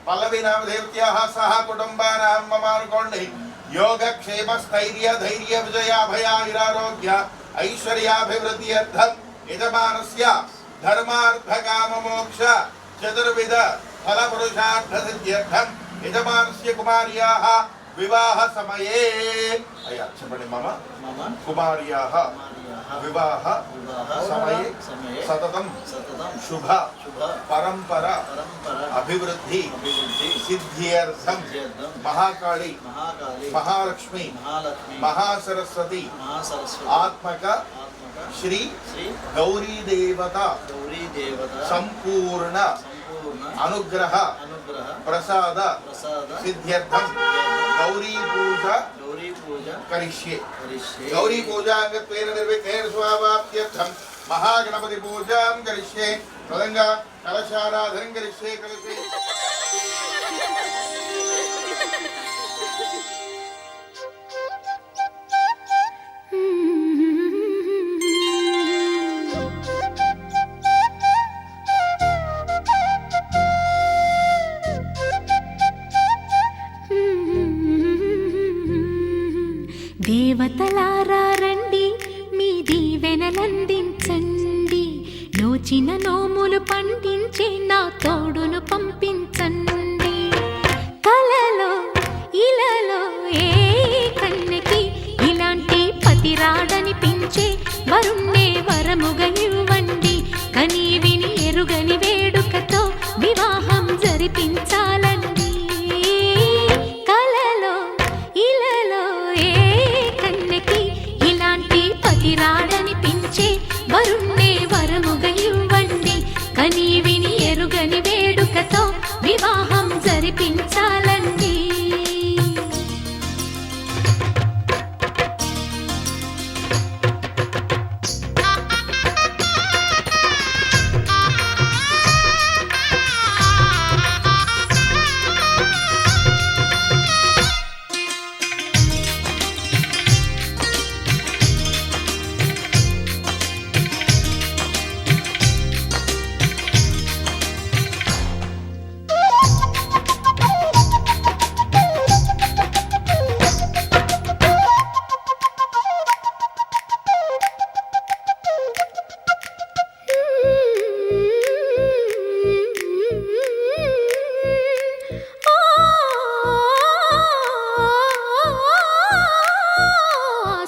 పల్లవీనామ దేవత్యాః సహ కుటుంబానాం మమ అనుకోండి. యోగక్షేమ స్థైర్య ధైర్య విజయాభయాయురారోగ్య ఐశ్వర్యాభివృద్ధ్యర్థం యజమానస్య ధర్మార్థకామమోక్ష చతుర్విధ ఫలపురుషార్థ సిద్ధ్యర్థం యజమానస్య కుమార్యాః వివాహ సమయే అయ్యా చెప్పండి మమ కుమార్యాః వివాహ సమయే సతతం శుభ పరంపర అభివృద్ధి సిద్ధ్యర్థం మహాకాళి మహాలక్ష్మి మహాసరస్వతి ఆత్మక శ్రీ గౌరీ దేవత సంపూర్ణ అనుగ్రహ ప్రసాద సిద్ధ్యర్థం గౌరీ పూజ కరిష్యే. గౌరీ పూజాంగత్వేన నిర్విఘ్నేన స్వావాప్త్యర్థం మహాగణపతి పూజాం కరిష్యే. తదంగా కలశారాధనం కరిష్యే. కలశే దేవతలారా రండి, మీ దీవెనలందించండి. నోచిన నోములు పండించే నా తోడును పంపించండి. కలలో ఇలలో ఏ కన్నెకి ఇలాంటి పతి రాడనిపించే వరుణ్ణే వరముగా ఇవ్వండి. కని విని ఎరుగని వేడుకతో వివాహం జరిపించాలండి. కలలో ఇలలో ఏ కన్నెకి ఇలాంటి పతి రాడనిపించే వరుణ్ణే వరముగా ఇవ్వండి. కని విని ఎరుగని వేడుకతో వివాహం జరిపించాలండి.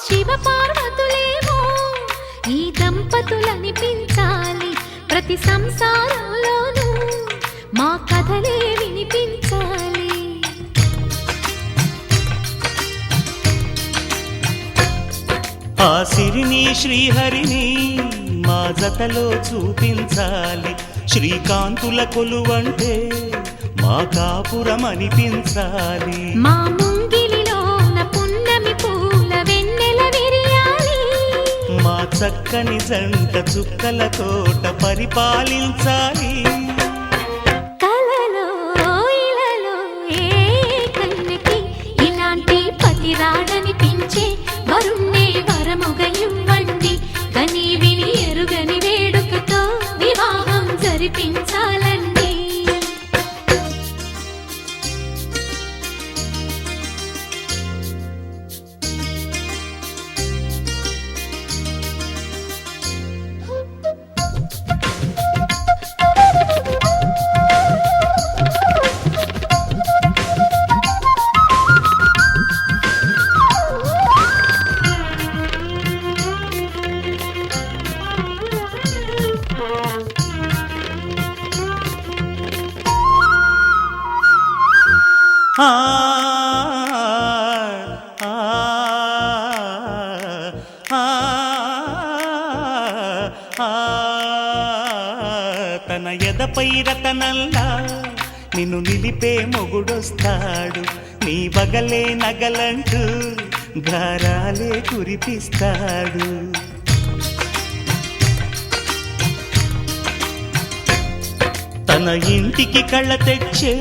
శివ పార్వతులేమో ఈ దంపతులనిపించాలి. ప్రతి సంసారంలోనూ మా కథలే వినిపించాలి. ఆ సిరిని శ్రీహరిని మా జతలో చూపించాలి. శ్రీకాంతుల కొలువంటే మా కాపురం అనిపించాలి. మా ముంగిలిలోన పున్నమి పూల వెన్నెల విరియాలి. మా చక్కని జంట చుక్కల తోట పరిపాలించాలి. కలలో ఇలలో ఏ కన్నెకి ఇలాంటి పతి రాడనిపించే వరుణ్ణే వరముగా ఇవ్వండి. కని విని ఎరుగని వేడుకతో వివాహం జరిపించాలండి. ఆ ఆ ఆ తన ఎదపై రతనల్లా నిన్ను నిలిపే మొగుడొస్తాడు. నీ బగలే నగలంటూ గారాలే కురిపిస్తాడు. తన ఇంటికి కళ్ళ తెచ్చే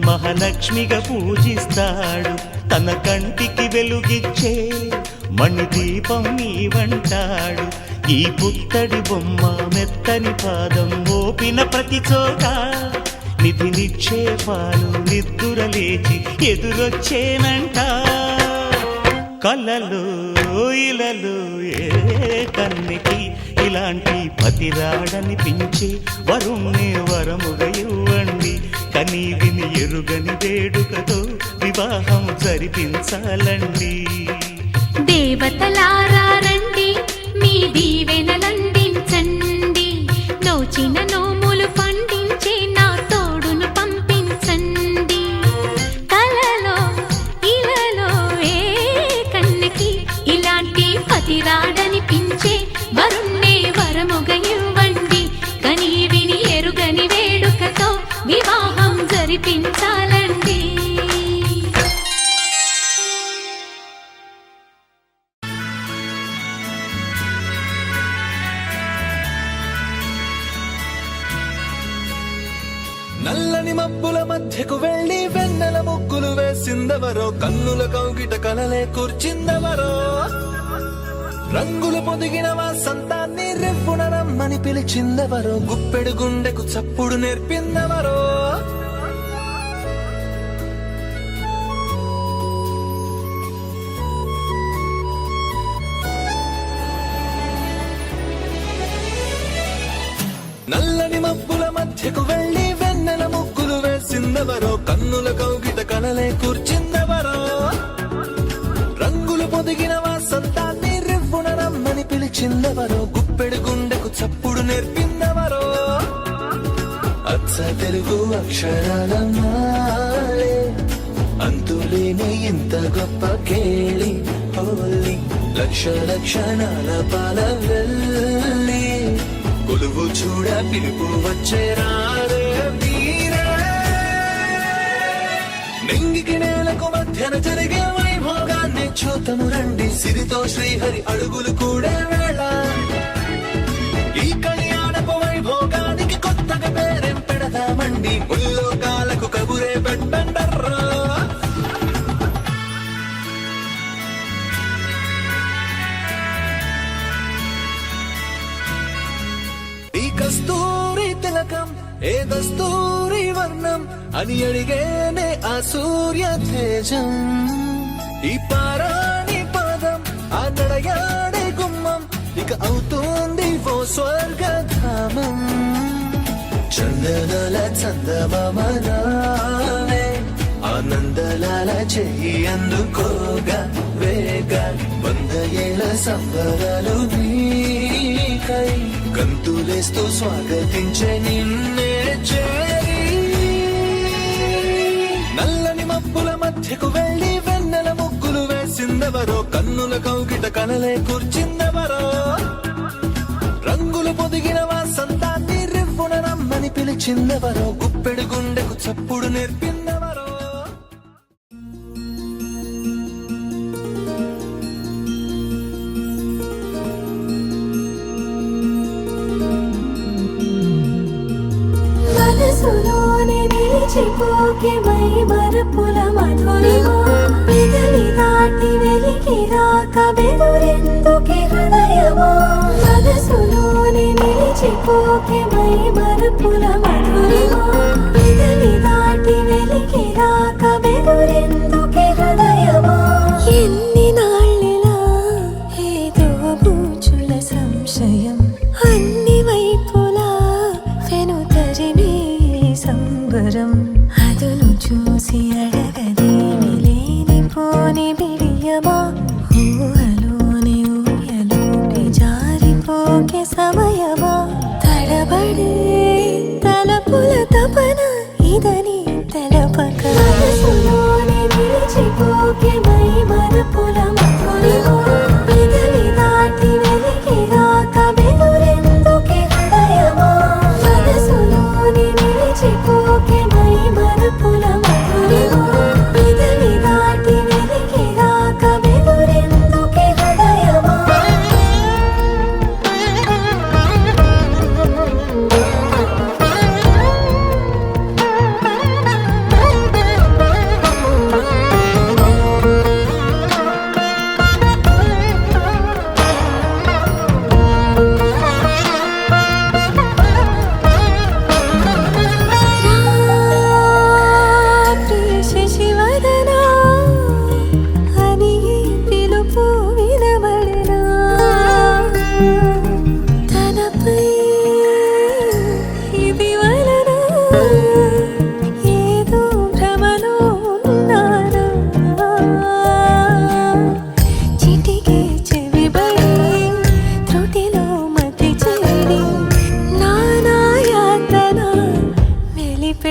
మహాలక్ష్మిగా పూజిస్తాడు. తన కంటికి వెలుగిచ్చే మణిదీపం నీవంటాడు. ఈ పుత్తడి బొమ్మ మెత్తని పాదం మోపిన ప్రతి చోట నిధి నిక్షేపాలు నిద్దురలేచి ఎదురొచ్చేనంట. కళ్ళలో ఇలలో ఏ కన్నెకి ఇలాంటి పతిరాడనిపించే వరుణ్ణి వరముగా ఇవ్వండి. కనీ విని ఎరుగని వేడుకతో వివాహం జరిపించాలండి. దేవతలారా రండి, మీ దీవెనలందించండి. నోచిన నోములు పండించే నా తోడును పంపించండి. కలలో ఇలలో ఏ కన్నెకి ఇలాంటి పతిరాడనిపించే వరుణ్ణే వరముగా ఇవ్వండి. కనీ విని ఎరుగని వేడుకతో వివాహం జరిపించాలండి. నల్లని మబ్బుల మధ్యకు వెళ్ళి వెన్నెల ముగ్గులు వేసిందెవరో, కన్నుల కౌగిట కలలే కూర్చిందెవరో, రంగులు పొదిగిన వసంతాన్ని రెవ్వున రమ్మని పిలిచిందెవరో, గుప్పెడు గుండెకు చప్పుడు నేర్పిందెవరో. నల్లని మబ్బుల మధ్యకు వెళ్ళి వెన్నెల ముగ్గులు వేసిందెవరో, కన్నుల కౌగిట కలలే కూర్చిందెవరో, రంగులు పొదిగిన వసంతాన్ని రెవ్వున రమ్మని పిలిచిందెవరో, గుప్పెడు గుండెకు చప్పుడు నేర్పిందెవరో. అచ్చ తెలుగు అక్షరాల మాలే అంతులేని ఇంత గొప్ప కేళి హోలీ, లక్ష లక్షణాల పాల వెళ్ళి కొలువు చూడ పిలుపు వచ్చేరారే మీరే. నింగికి నేలకు మధ్యన జరిగే వైభోగాన్ని చూతము రండి. సిరితో శ్రీహరి అడుగులు కూడే వేళ, ఈ కళ్యాణపు వైభోగానికి కొత్తగా పేరేం పెడదామండి. ముల్లోకాలకు కబురే పెట్టండర్రా. కస్తూరి తిలకం ఏ దస్తూరి వర్ణం అని అడిగేనే ఆ సూర్య తేజం. ఈ పారాణి పాదం ఆ నడయాడే గుమ్మం ఇక అవుతుంది ఓ స్వర్గధామం. చందనాల చందమామనావే ఆనందలాల చెయ్యి అందుకోగా వేగా, 100 ఏళ్ల సంబరాలు నీకై గంతులేస్తూ స్వాగతించే నిన్నే చేరి. నల్లని మబ్బుల మధ్యకు వెళ్ళి వెన్నెల ముగ్గులు వేసిందెవరో, కన్నుల కౌగిట కలలే కూర్చిందెవరో, రంగులు పొదిగిన వసంతాన్ని రెవ్వున రమ్మని పిలిచిందెవరో, గుప్పెడు గుండెకు చప్పుడు నేర్పిందెవరో. మనసులోనే నిలిచిపోకే మై మరపుల మధురిమా, పెదవి దాటి వెలికి రాక బెదురెందుకే హృదయమా. మనసులోనే నిలిచిపోకే మై మరపుల మధురిమా, పెదవి దాటి వెలికి రాక బెదురెందుకే హృదయమా. ఎన్ని నాళ్ళిలా ఏదో బూచుల సంశయం, అన్ని వైపులా వెనుతరిమే సంబరం. అదును చూసి అడగదేమి లేనిపోని బిడియమా, ఊహలోని ఊయలోకి జారిపోకే సమయమా. తడబడే తలపుల తపన ఇదని తెలపక మనసులోనే నిలిచిపో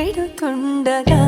పెడుతుండగా